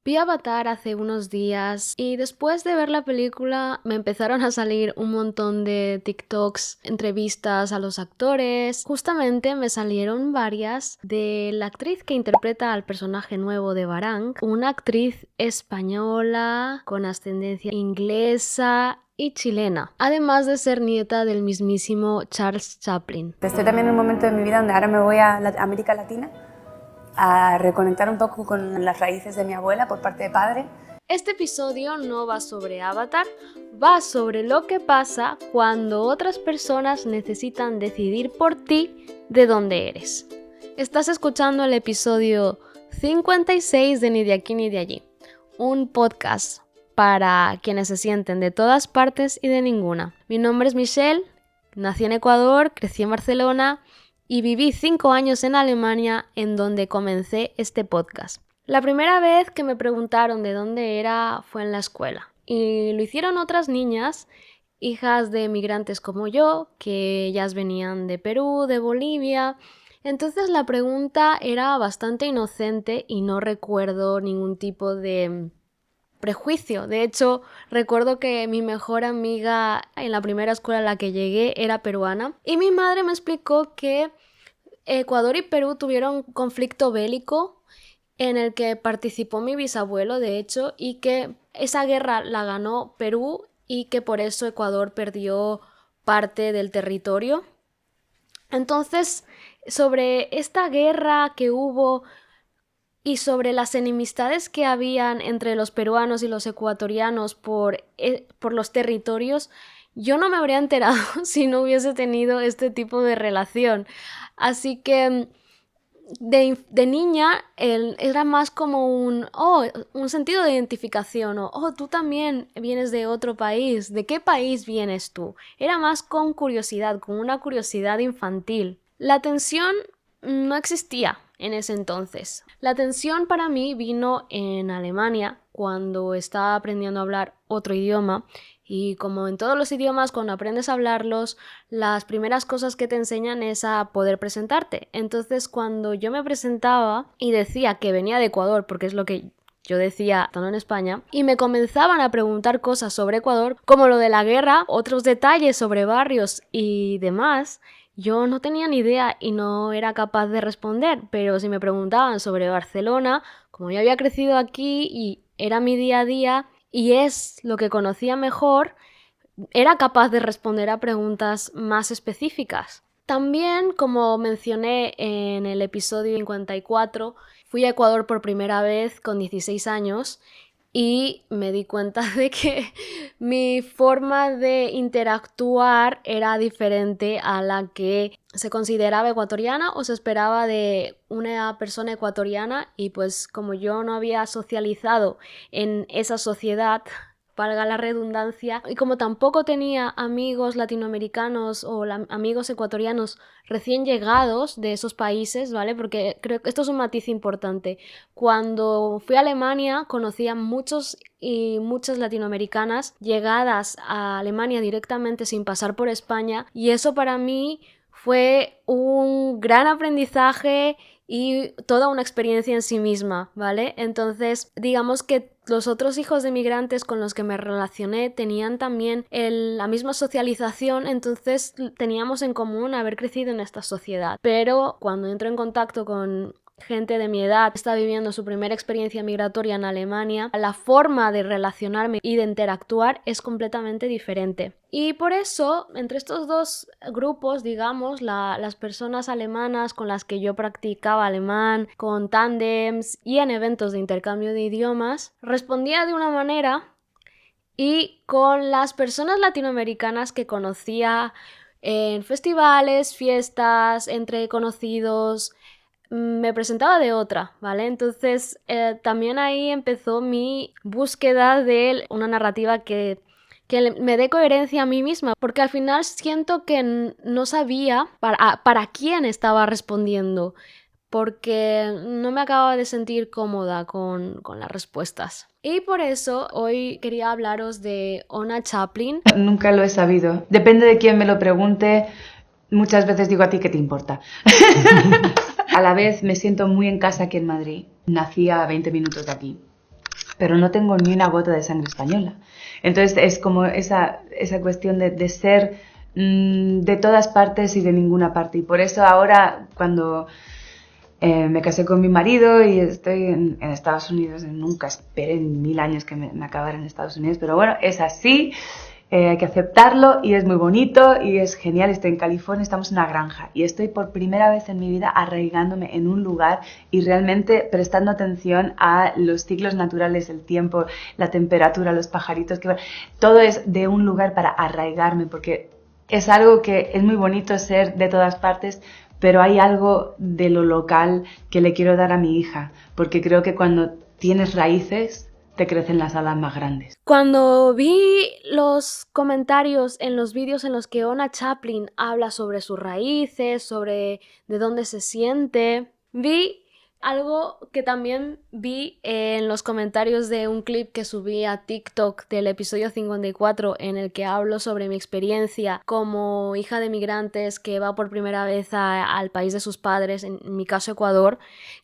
Vi Avatar hace unos días y después de ver la película me empezaron a salir un montón de TikToks, entrevistas a los actores. Justamente me salieron varias de la actriz que interpreta al personaje nuevo de Barang, una actriz española con ascendencia inglesa y chilena, además de ser nieta del mismísimo Charles Chaplin. Estoy también en un momento de mi vida donde ahora me voy a América Latina a reconectar un poco con las raíces de mi abuela por parte de padre. Este episodio no va sobre Avatar, va sobre lo que pasa cuando otras personas necesitan decidir por ti de dónde eres. Estás escuchando el episodio 56 de Ni de aquí ni de allí, un podcast para quienes se sienten de todas partes y de ninguna. Mi nombre es Michelle, nací en Ecuador, crecí en Barcelona y viví 5 años en Alemania, en donde comencé este podcast. La primera vez que me preguntaron de dónde era fue en la escuela, y lo hicieron otras niñas, hijas de migrantes como yo, que ellas venían de Perú, de Bolivia. Entonces la pregunta era bastante inocente y no recuerdo ningún tipo de prejuicio. De hecho, recuerdo que mi mejor amiga en la primera escuela a la que llegué era peruana, y mi madre me explicó que Ecuador y Perú tuvieron un conflicto bélico en el que participó mi bisabuelo, de hecho, y que esa guerra la ganó Perú y que por eso Ecuador perdió parte del territorio. Entonces, sobre esta guerra que hubo y sobre las enemistades que habían entre los peruanos y los ecuatorianos por los territorios, yo no me habría enterado si no hubiese tenido este tipo de relación. Así que de niña era más como un sentido de identificación, tú también vienes de otro país, ¿de qué país vienes tú? Era más con curiosidad, con una curiosidad infantil. La tensión no existía en ese entonces. La tensión para mí vino en Alemania, cuando estaba aprendiendo a hablar otro idioma. Y como en todos los idiomas, cuando aprendes a hablarlos, las primeras cosas que te enseñan es a poder presentarte. Entonces, cuando yo me presentaba y decía que venía de Ecuador, porque es lo que yo decía estando en España, y me comenzaban a preguntar cosas sobre Ecuador, como lo de la guerra, otros detalles sobre barrios y demás, yo no tenía ni idea y no era capaz de responder. Pero si me preguntaban sobre Barcelona, como yo había crecido aquí y era mi día a día y es lo que conocía mejor, era capaz de responder a preguntas más específicas. También, como mencioné en el episodio 54, fui a Ecuador por primera vez con 16 años y me di cuenta de que mi forma de interactuar era diferente a la que se consideraba ecuatoriana o se esperaba de una persona ecuatoriana, y pues como yo no había socializado en esa sociedad, valga la redundancia, y como tampoco tenía amigos latinoamericanos o amigos ecuatorianos recién llegados de esos países, ¿vale? Porque creo que esto es un matiz importante. Cuando fui a Alemania conocí a muchos y muchas latinoamericanas llegadas a Alemania directamente sin pasar por España, y eso para mí fue un gran aprendizaje y toda una experiencia en sí misma, ¿vale? Entonces, digamos que los otros hijos de migrantes con los que me relacioné tenían también la misma socialización, entonces teníamos en común haber crecido en esta sociedad. Pero cuando entro en contacto con gente de mi edad que está viviendo su primera experiencia migratoria en Alemania, la forma de relacionarme y de interactuar es completamente diferente. Y por eso, entre estos dos grupos, digamos, las personas alemanas con las que yo practicaba alemán, con tándems y en eventos de intercambio de idiomas, respondía de una manera, y con las personas latinoamericanas que conocía en festivales, fiestas, entre conocidos, me presentaba de otra, ¿vale? Entonces también ahí empezó mi búsqueda de una narrativa que me dé coherencia a mí misma, porque al final siento que no sabía para quién estaba respondiendo, porque no me acababa de sentir cómoda con las respuestas. Y por eso hoy quería hablaros de Ona Chaplin. Nunca lo he sabido. Depende de quién me lo pregunte. Muchas veces digo, ¿a ti qué te importa? A la vez me siento muy en casa aquí en Madrid. Nací a 20 minutos de aquí. pero no tengo ni una gota de sangre española. Entonces es como esa cuestión de ser de todas partes y de ninguna parte. Y por eso ahora cuando me casé con mi marido y estoy en Estados Unidos, nunca esperé en 1000 años que me acabara en Estados Unidos, pero bueno, es así. Hay que aceptarlo y es muy bonito y es genial. Estoy en California, estamos en una granja y estoy por primera vez en mi vida arraigándome en un lugar y realmente prestando atención a los ciclos naturales, el tiempo, la temperatura, los pajaritos, todo es de un lugar para arraigarme, porque es algo que es muy bonito ser de todas partes, pero hay algo de lo local que le quiero dar a mi hija, porque creo que cuando tienes raíces te crecen las alas más grandes. Cuando vi los comentarios en los vídeos en los que Oona Chaplin habla sobre sus raíces, sobre de dónde se siente, vi algo que también vi en los comentarios de un clip que subí a TikTok del episodio 54 en el que hablo sobre mi experiencia como hija de migrantes que va por primera vez al país de sus padres, en mi caso Ecuador,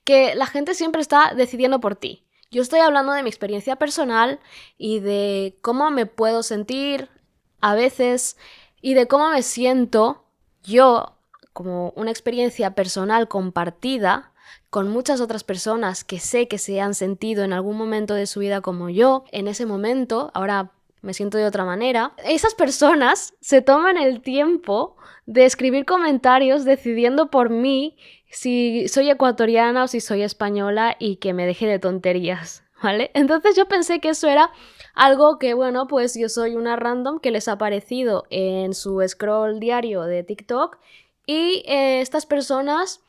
que la gente siempre está decidiendo por ti. Yo estoy hablando de mi experiencia personal y de cómo me puedo sentir a veces y de cómo me siento yo como una experiencia personal compartida con muchas otras personas que sé que se han sentido en algún momento de su vida como yo. En ese momento, ahora me siento de otra manera. Esas personas se toman el tiempo de escribir comentarios decidiendo por mí si soy ecuatoriana o si soy española y que me deje de tonterías, ¿vale? Entonces yo pensé que eso era algo que, bueno, pues yo soy una random que les ha aparecido en su scroll diario de TikTok y estas personas,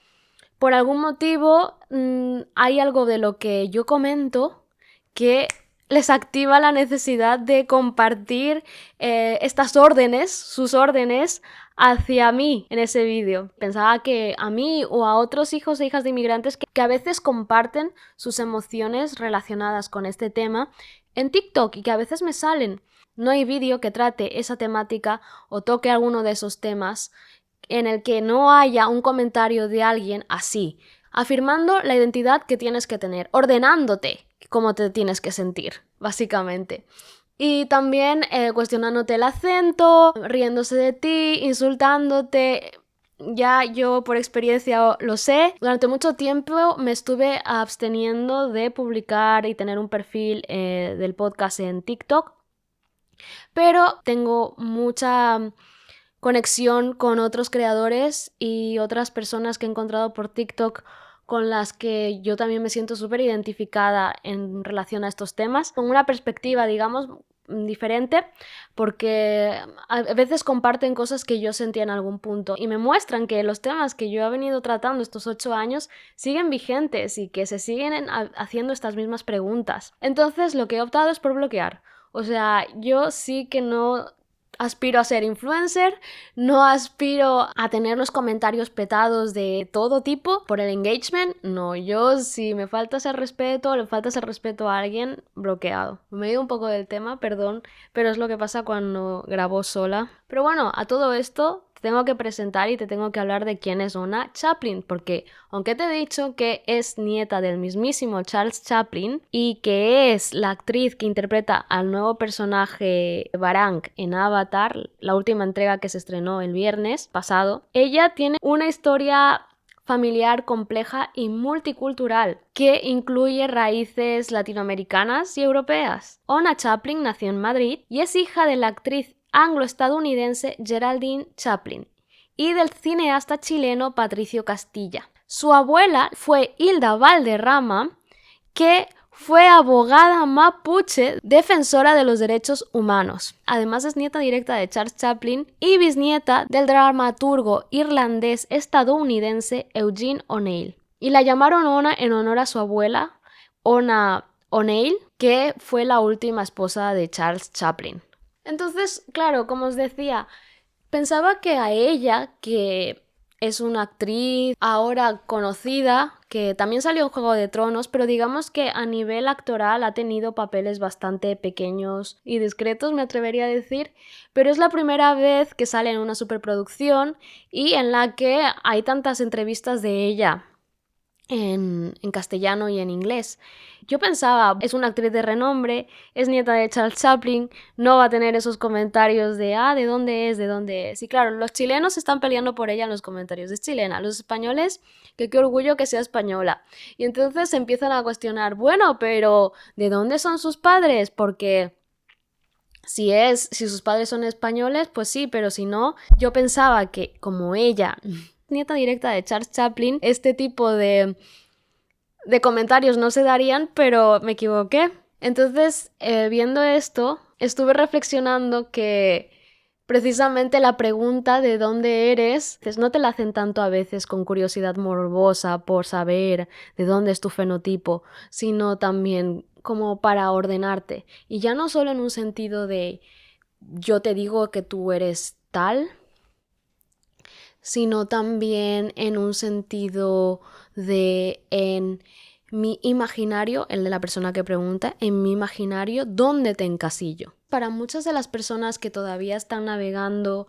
por algún motivo, hay algo de lo que yo comento que les activa la necesidad de compartir estas órdenes, sus órdenes, hacia mí en ese vídeo. Pensaba que a mí o a otros hijos e hijas de inmigrantes que a veces comparten sus emociones relacionadas con este tema en TikTok y que a veces me salen. No hay vídeo que trate esa temática o toque alguno de esos temas en el que no haya un comentario de alguien así, afirmando la identidad que tienes que tener, ordenándote cómo te tienes que sentir, básicamente. Y también cuestionándote el acento, riéndose de ti, insultándote. Ya yo por experiencia lo sé. Durante mucho tiempo me estuve absteniendo de publicar y tener un perfil del podcast en TikTok. Pero tengo mucha conexión con otros creadores y otras personas que he encontrado por TikTok con las que yo también me siento súper identificada en relación a estos temas, con una perspectiva, digamos, diferente, porque a veces comparten cosas que yo sentía en algún punto y me muestran que los temas que yo he venido tratando estos 8 años siguen vigentes y que se siguen haciendo estas mismas preguntas. Entonces lo que he optado es por bloquear. O sea, yo sí que no aspiro a ser influencer, no aspiro a tener los comentarios petados de todo tipo por el engagement, no, yo si me falta ese respeto, le falta ese respeto a alguien, bloqueado. Me he ido un poco del tema, perdón, pero es lo que pasa cuando grabo sola. Pero bueno, a todo esto te tengo que presentar y te tengo que hablar de quién es Oona Chaplin, porque aunque te he dicho que es nieta del mismísimo Charles Chaplin y que es la actriz que interpreta al nuevo personaje Barang en Avatar, la última entrega que se estrenó el viernes pasado, ella tiene una historia familiar compleja y multicultural que incluye raíces latinoamericanas y europeas. Oona Chaplin nació en Madrid y es hija de la actriz anglo-estadounidense Geraldine Chaplin y del cineasta chileno Patricio Castilla. Su abuela fue Hilda Valderrama, que fue abogada mapuche defensora de los derechos humanos. Además es nieta directa de Charles Chaplin y bisnieta del dramaturgo irlandés-estadounidense Eugene O'Neill. Y la llamaron Oona en honor a su abuela, Oona O'Neill, que fue la última esposa de Charles Chaplin. Entonces, claro, como os decía, pensaba que a ella, que es una actriz ahora conocida, que también salió en Juego de Tronos, pero digamos que a nivel actoral ha tenido papeles bastante pequeños y discretos, me atrevería a decir, pero es la primera vez que sale en una superproducción y en la que hay tantas entrevistas de ella. en castellano y en inglés. Yo pensaba, es una actriz de renombre, es nieta de Charles Chaplin, no va a tener esos comentarios de ¿de dónde es? ¿De dónde es? Y claro, los chilenos están peleando por ella en los comentarios, es chilena. Los españoles, que qué orgullo que sea española. Y entonces se empiezan a cuestionar, bueno, pero ¿de dónde son sus padres? Porque si sus padres son españoles, pues sí, pero si no, yo pensaba que como ella, nieta directa de Charles Chaplin, este tipo de comentarios no se darían, pero me equivoqué. Entonces, viendo esto, estuve reflexionando que precisamente la pregunta de dónde eres, pues no te la hacen tanto a veces con curiosidad morbosa por saber de dónde es tu fenotipo, sino también como para ordenarte. Y ya no solo en un sentido de yo te digo que tú eres tal, sino también en un sentido de en mi imaginario, el de la persona que pregunta, en mi imaginario, ¿dónde te encasillo? Para muchas de las personas que todavía están navegando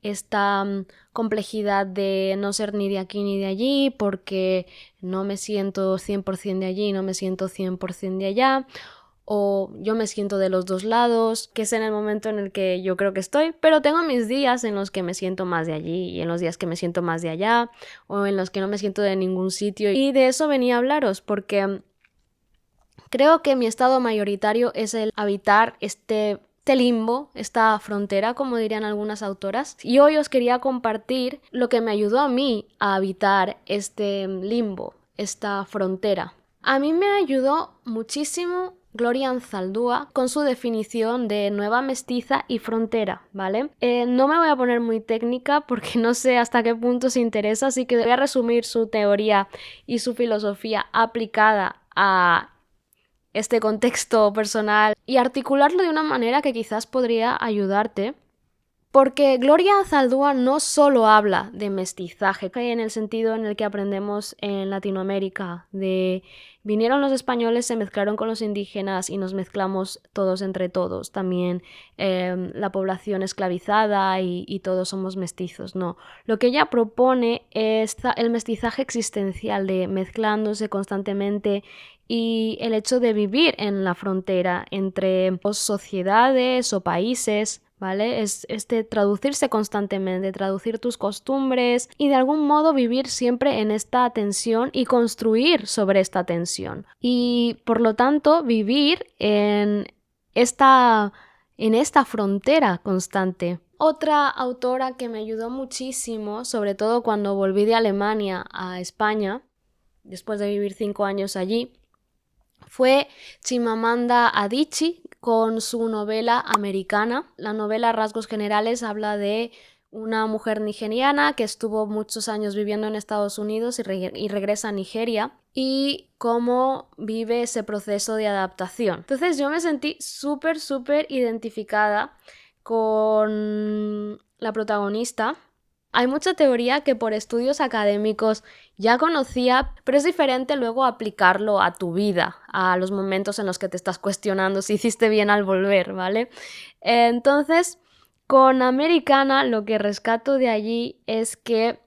esta complejidad de no ser ni de aquí ni de allí, porque no me siento 100% de allí, no me siento 100% de allá, o yo me siento de los dos lados, que es en el momento en el que yo creo que estoy, pero tengo mis días en los que me siento más de allí y en los días que me siento más de allá o en los que no me siento de ningún sitio, y de eso venía a hablaros porque creo que mi estado mayoritario es el habitar este limbo, esta frontera, como dirían algunas autoras, y hoy os quería compartir lo que me ayudó a mí a habitar este limbo, esta frontera. A mí me ayudó muchísimo Gloria Anzaldúa con su definición de nueva mestiza y frontera, ¿vale? No me voy a poner muy técnica porque no sé hasta qué punto os interesa, así que voy a resumir su teoría y su filosofía aplicada a este contexto personal y articularlo de una manera que quizás podría ayudarte. Porque Gloria Anzaldúa no solo habla de mestizaje, que en el sentido en el que aprendemos en Latinoamérica, de vinieron los españoles, se mezclaron con los indígenas y nos mezclamos todos entre todos, también la población esclavizada y todos somos mestizos, no. Lo que ella propone es el mestizaje existencial de mezclándose constantemente y el hecho de vivir en la frontera entre sociedades o países, ¿vale? Es traducirse constantemente, traducir tus costumbres y de algún modo vivir siempre en esta tensión y construir sobre esta tensión. Y por lo tanto vivir en esta frontera constante. Otra autora que me ayudó muchísimo, sobre todo cuando volví de Alemania a España, después de vivir 5 años allí, fue Chimamanda Adichie con su novela Americana. La novela, a rasgos generales, habla de una mujer nigeriana que estuvo muchos años viviendo en Estados Unidos y regresa a Nigeria y cómo vive ese proceso de adaptación. Entonces yo me sentí súper identificada con la protagonista. Hay mucha teoría que por estudios académicos ya conocía, pero es diferente luego aplicarlo a tu vida, a los momentos en los que te estás cuestionando si hiciste bien al volver, ¿vale? Entonces, con Americana lo que rescato de allí es que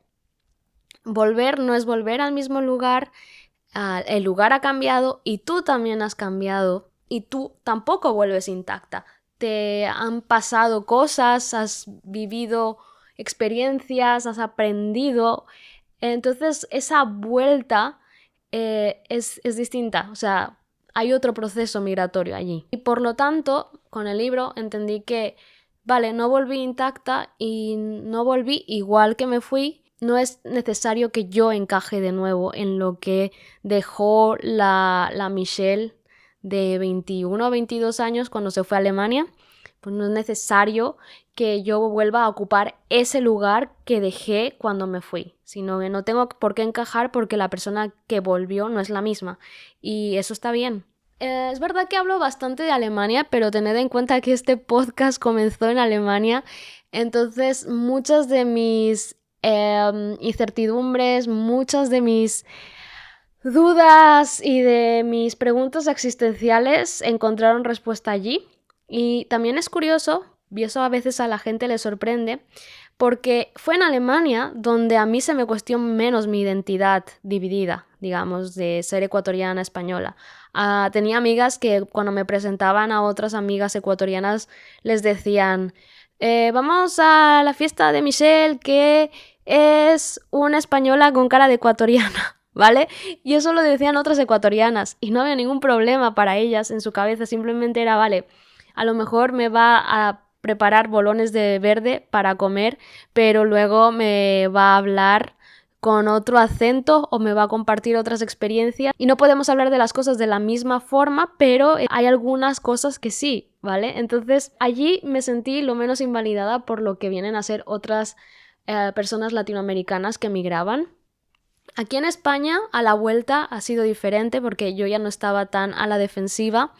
volver no es volver al mismo lugar, el lugar ha cambiado y tú también has cambiado y tú tampoco vuelves intacta. Te han pasado cosas, has vivido experiencias, has aprendido, entonces esa vuelta es distinta, o sea, hay otro proceso migratorio allí. Y por lo tanto, con el libro entendí que, vale, no volví intacta y no volví igual que me fui, no es necesario que yo encaje de nuevo en lo que dejó la Michelle de 21 o 22 años cuando se fue a Alemania. Pues no es necesario que yo vuelva a ocupar ese lugar que dejé cuando me fui, sino que no tengo por qué encajar porque la persona que volvió no es la misma y eso está bien. Es verdad que hablo bastante de Alemania, pero tened en cuenta que este podcast comenzó en Alemania, entonces muchas de mis incertidumbres, muchas de mis dudas y de mis preguntas existenciales encontraron respuesta allí. Y también es curioso, y eso a veces a la gente le sorprende, porque fue en Alemania donde a mí se me cuestionó menos mi identidad dividida, digamos, de ser ecuatoriana española. Tenía amigas que cuando me presentaban a otras amigas ecuatorianas les decían, vamos a la fiesta de Michelle, que es una española con cara de ecuatoriana. ¿Vale? Y eso lo decían otras ecuatorianas y no había ningún problema para ellas en su cabeza, simplemente era, vale, a lo mejor me va a preparar bolones de verde para comer, pero luego me va a hablar con otro acento o me va a compartir otras experiencias y no podemos hablar de las cosas de la misma forma, pero hay algunas cosas que sí, ¿vale? Entonces allí me sentí lo menos invalidada por lo que vienen a ser otras personas latinoamericanas que migraban. Aquí en España, a la vuelta ha sido diferente porque yo ya no estaba tan a la defensiva,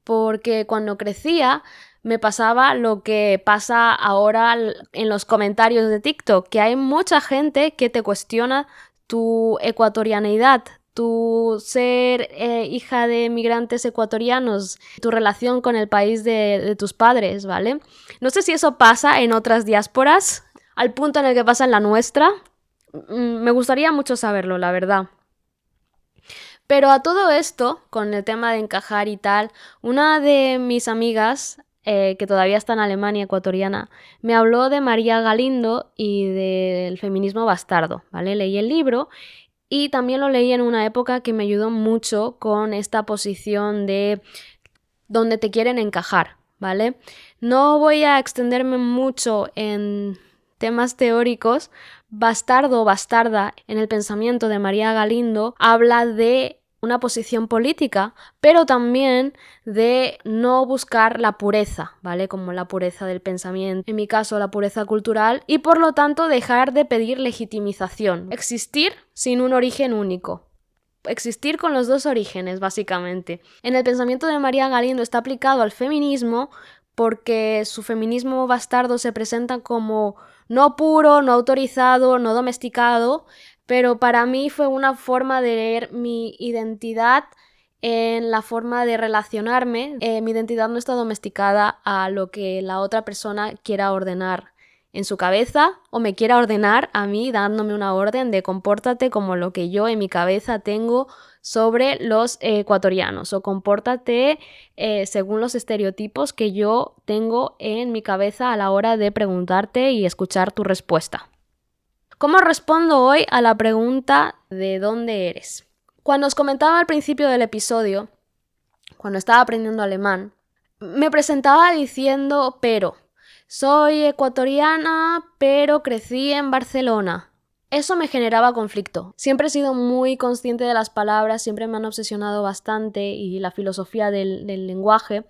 porque cuando crecía me pasaba lo que pasa ahora en los comentarios de TikTok, que hay mucha gente que te cuestiona tu ecuatorianidad, tu ser hija de migrantes ecuatorianos, tu relación con el país de tus padres, ¿vale? No sé si eso pasa en otras diásporas, al punto en el que pasa en la nuestra. Me gustaría mucho saberlo, la verdad. Pero a todo esto, con el tema de encajar y tal, una de mis amigas, que todavía está en Alemania, ecuatoriana, me habló de María Galindo y del feminismo bastardo, ¿vale? Leí el libro y también lo leí en una época que me ayudó mucho con esta posición de donde te quieren encajar, ¿vale? No voy a extenderme mucho en temas teóricos. Bastardo o bastarda en el pensamiento de María Galindo habla de una posición política, pero también de no buscar la pureza, ¿vale? Como la pureza del pensamiento, en mi caso la pureza cultural, y por lo tanto dejar de pedir legitimización, existir sin un origen único. Existir con los dos orígenes, básicamente. En el pensamiento de María Galindo está aplicado al feminismo porque su feminismo bastardo se presenta como no puro, no autorizado, no domesticado, pero para mí fue una forma de leer mi identidad en la forma de relacionarme. Mi identidad no está domesticada a lo que la otra persona quiera ordenar en su cabeza o me quiera ordenar a mí dándome una orden de compórtate como lo que yo en mi cabeza tengo sobre los ecuatorianos o compórtate según los estereotipos que yo tengo en mi cabeza a la hora de preguntarte y escuchar tu respuesta. ¿Cómo respondo hoy a la pregunta de dónde eres? Cuando os comentaba al principio del episodio, cuando estaba aprendiendo alemán, me presentaba diciendo pero. Soy ecuatoriana, pero crecí en Barcelona. Eso me generaba conflicto. Siempre he sido muy consciente de las palabras, siempre me han obsesionado bastante y la filosofía del lenguaje.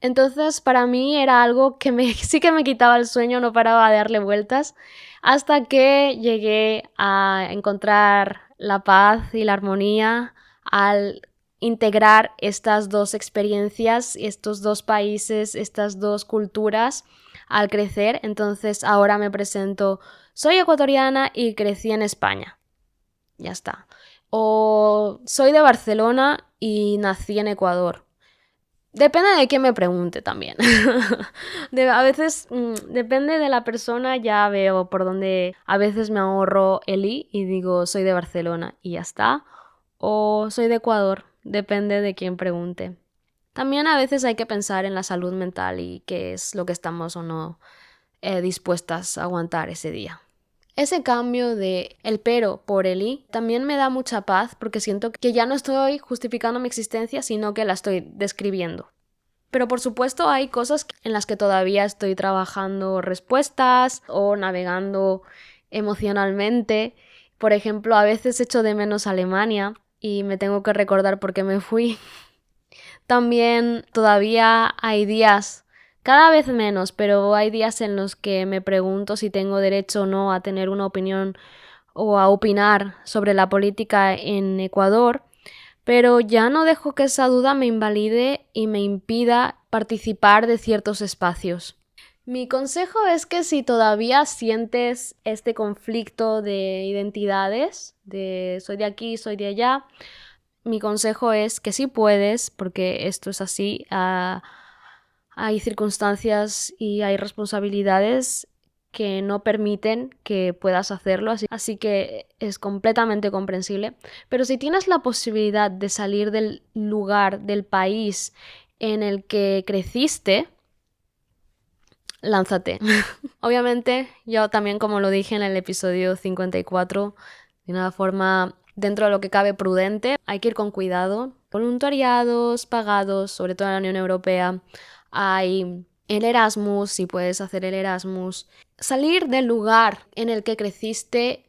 Entonces, para mí era algo que sí que me quitaba el sueño, no paraba de darle vueltas, hasta que llegué a encontrar la paz y la armonía al integrar estas dos experiencias, estos dos países, estas dos culturas al crecer. Entonces ahora me presento, soy ecuatoriana y crecí en España. Ya está. O soy de Barcelona y nací en Ecuador. Depende de quién me pregunte también. A veces depende de la persona, ya veo por dónde a veces me ahorro el i y digo soy de Barcelona y ya está. O soy de Ecuador, depende de quién pregunte. También a veces hay que pensar en la salud mental y qué es lo que estamos o no dispuestas a aguantar ese día. Ese cambio de el pero por el i también me da mucha paz porque siento que ya no estoy justificando mi existencia, sino que la estoy describiendo. Pero por supuesto hay cosas en las que todavía estoy trabajando respuestas o navegando emocionalmente. Por ejemplo, a veces echo de menos Alemania y me tengo que recordar por qué me fui. También todavía hay días, cada vez menos, pero hay días en los que me pregunto si tengo derecho o no a tener una opinión o a opinar sobre la política en Ecuador, pero ya no dejo que esa duda me invalide y me impida participar de ciertos espacios. Mi consejo es que si todavía sientes este conflicto de identidades, de soy de aquí, soy de allá, mi consejo es que si puedes, porque esto es así, hay circunstancias y hay responsabilidades que no permiten que puedas hacerlo, así que es completamente comprensible. Pero si tienes la posibilidad de salir del lugar, del país en el que creciste, lánzate. Obviamente, yo también, como lo dije en el episodio 54, de una forma dentro de lo que cabe prudente, hay que ir con cuidado. Voluntariados pagados, sobre todo en la Unión Europea, hay el Erasmus, si puedes hacer el Erasmus. Salir del lugar en el que creciste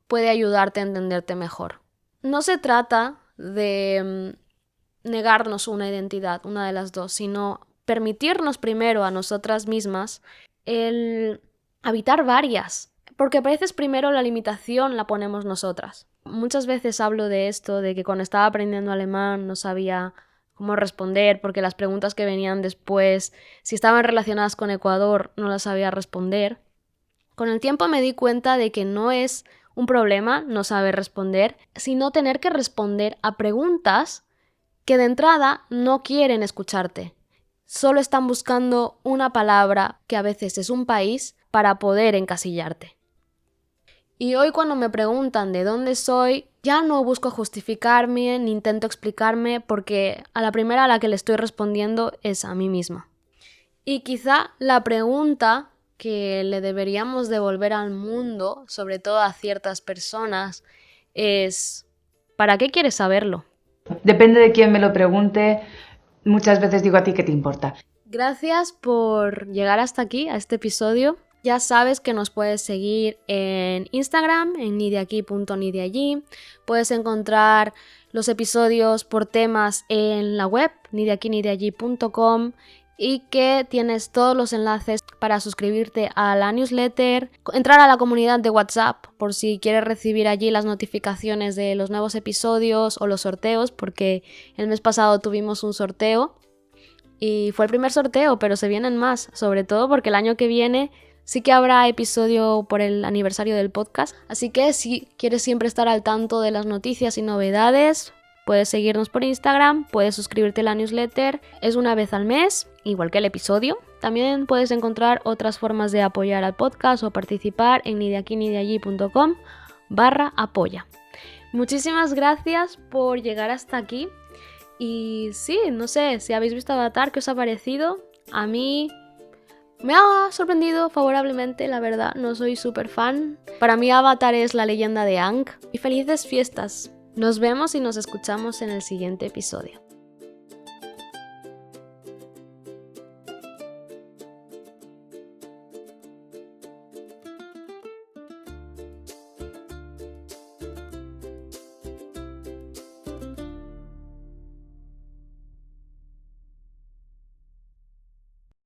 puede ayudarte a entenderte mejor. No se trata de negarnos una identidad, una de las dos, sino permitirnos primero a nosotras mismas el habitar varias, porque a veces primero la limitación la ponemos nosotras. Muchas veces hablo de esto, de que cuando estaba aprendiendo alemán no sabía cómo responder, porque las preguntas que venían después, si estaban relacionadas con Ecuador, no las sabía responder. Con el tiempo me di cuenta de que no es un problema no saber responder, sino tener que responder a preguntas que de entrada no quieren escucharte. Solo están buscando una palabra, que a veces es un país, para poder encasillarte. Y hoy cuando me preguntan de dónde soy, ya no busco justificarme ni intento explicarme, porque a la primera a la que le estoy respondiendo es a mí misma. Y quizá la pregunta que le deberíamos devolver al mundo, sobre todo a ciertas personas, es ¿para qué quieres saberlo? Depende de quién me lo pregunte, muchas veces digo a ti qué te importa. Gracias por llegar hasta aquí, a este episodio. Ya sabes que nos puedes seguir en Instagram, en nideaquí.nideallí. Puedes encontrar los episodios por temas en la web, nideaquinideallí.com, y que tienes todos los enlaces para suscribirte a la newsletter, entrar a la comunidad de WhatsApp por si quieres recibir allí las notificaciones de los nuevos episodios o los sorteos, porque el mes pasado tuvimos un sorteo y fue el primer sorteo, pero se vienen más, sobre todo porque el año que viene sí que habrá episodio por el aniversario del podcast, así que si quieres siempre estar al tanto de las noticias y novedades, puedes seguirnos por Instagram, puedes suscribirte a la newsletter, es una vez al mes, igual que el episodio. También puedes encontrar otras formas de apoyar al podcast o participar en nideaquinideallí.com/apoya. Muchísimas gracias por llegar hasta aquí. Y sí, no sé, si habéis visto Avatar, ¿qué os ha parecido? A mí me ha sorprendido favorablemente, la verdad, no soy súper fan. Para mí Avatar es la leyenda de Aang. Y felices fiestas. Nos vemos y nos escuchamos en el siguiente episodio.